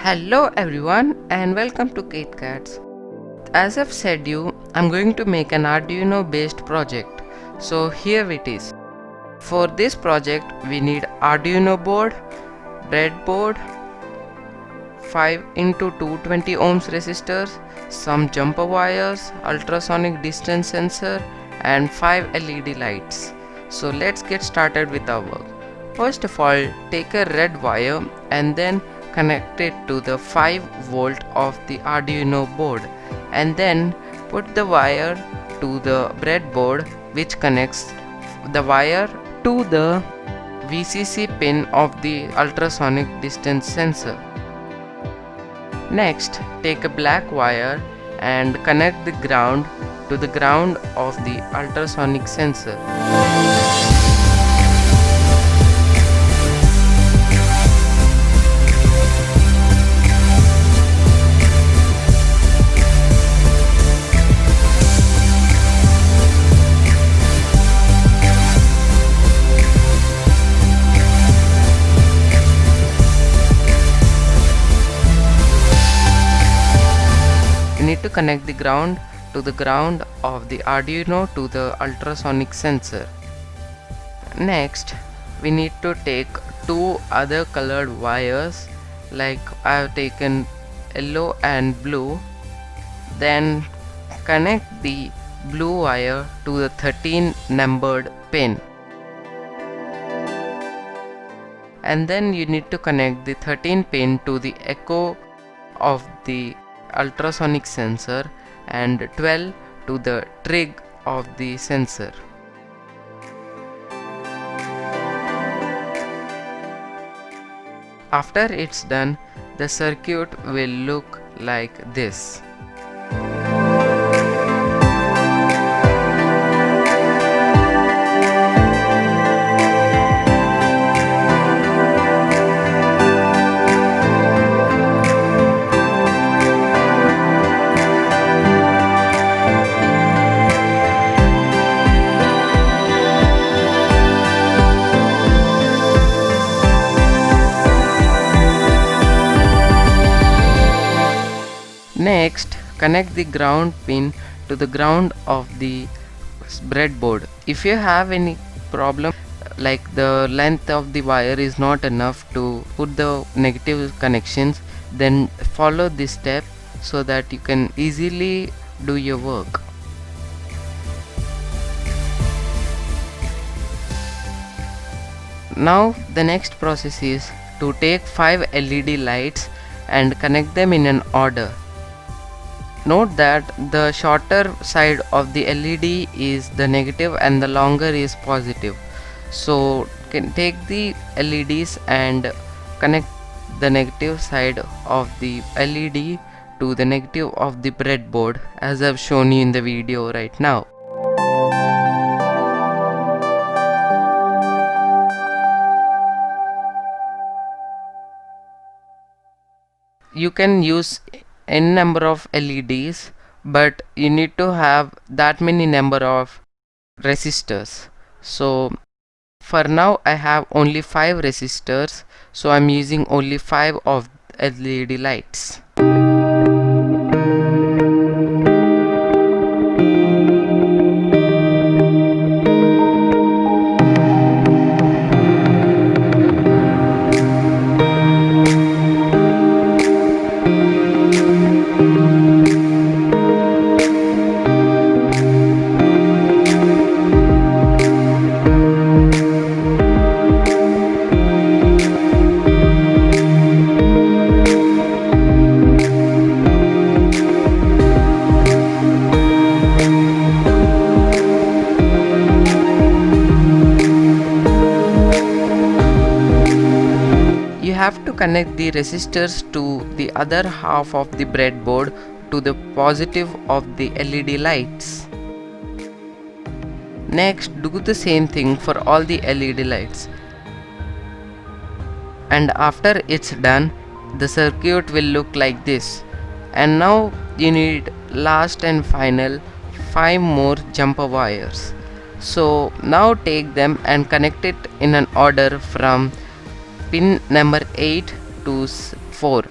Hello everyone and welcome to KitKats. As I've said you, I'm going to make an Arduino based project. So here it is. For this project we need Arduino board, breadboard, 5 into 220 ohms resistors, some jumper wires, ultrasonic distance sensor and 5 LED lights. So let's get started with our work. First of all, take a red wire and then connect it to the 5 volt of the Arduino board, and then put the wire to the breadboard, which connects the wire to the VCC pin of the ultrasonic distance sensor. Next, take a black wire and connect the ground to the ground of the ultrasonic sensor. You need to connect the ground to the ground of the Arduino to the ultrasonic sensor. Next, we need to take two other colored wires, like I have taken yellow and blue. Then connect the blue wire to the 13 numbered pin. And then you need to connect the 13 pin to the echo of the ultrasonic sensor and 12 to the trig of the sensor. After it's done, the circuit will look like this. Next, connect the ground pin to the ground of the breadboard. If you have any problem like the length of the wire is not enough to put the negative connections, then follow this step so that you can easily do your work. Now the next process is to take 5 LED lights and connect them in an order. Note that the shorter side of the LED is the negative and the longer is positive. So can take the LEDs and connect the negative side of the LED to the negative of the breadboard, as I've shown you in the video right now. You can use n number of LEDs, but you need to have that many number of resistors. So for now I have only 5 resistors, so I'm using only 5 of LED lights. You have to connect the resistors to the other half of the breadboard to the positive of the LED lights. Next, do the same thing for all the LED lights. And after it's done, the circuit will look like this. And now you need last and final 5 more jumper wires. So now take them and connect it in an order from pin number 8 to 4.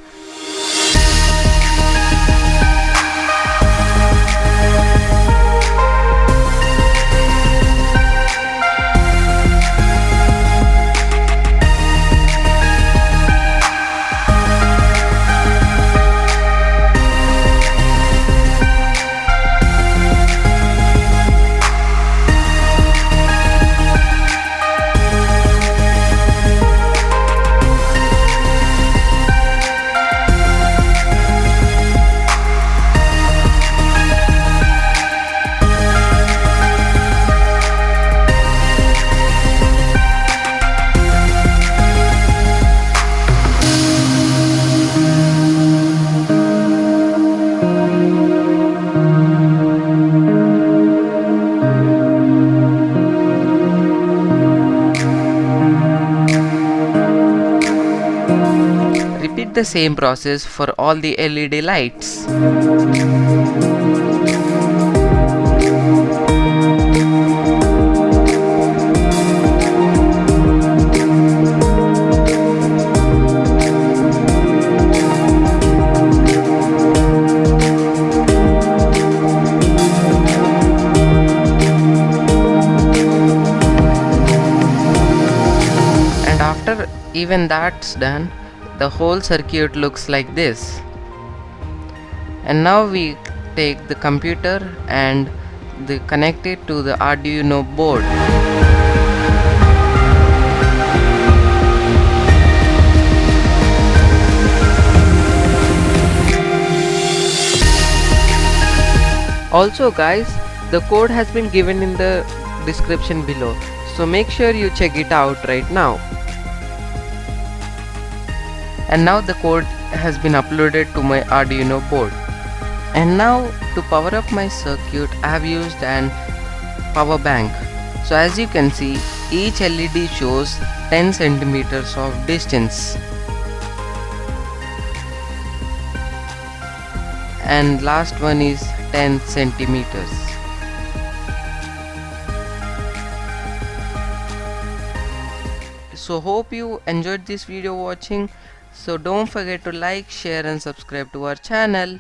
the same process for all the LED lights. And after even that's done, the whole circuit looks like this. And now we take the computer and connect it to the Arduino board. Also guys, the code has been given in the description below, so make sure you check it out right now. And now the code has been uploaded to my Arduino board. And now to power up my circuit, I have used an power bank. So as you can see, each LED shows 10 centimeters of distance. And last one is 10 centimeters. So hope you enjoyed this video watching. So don't forget to like, share and subscribe to our channel.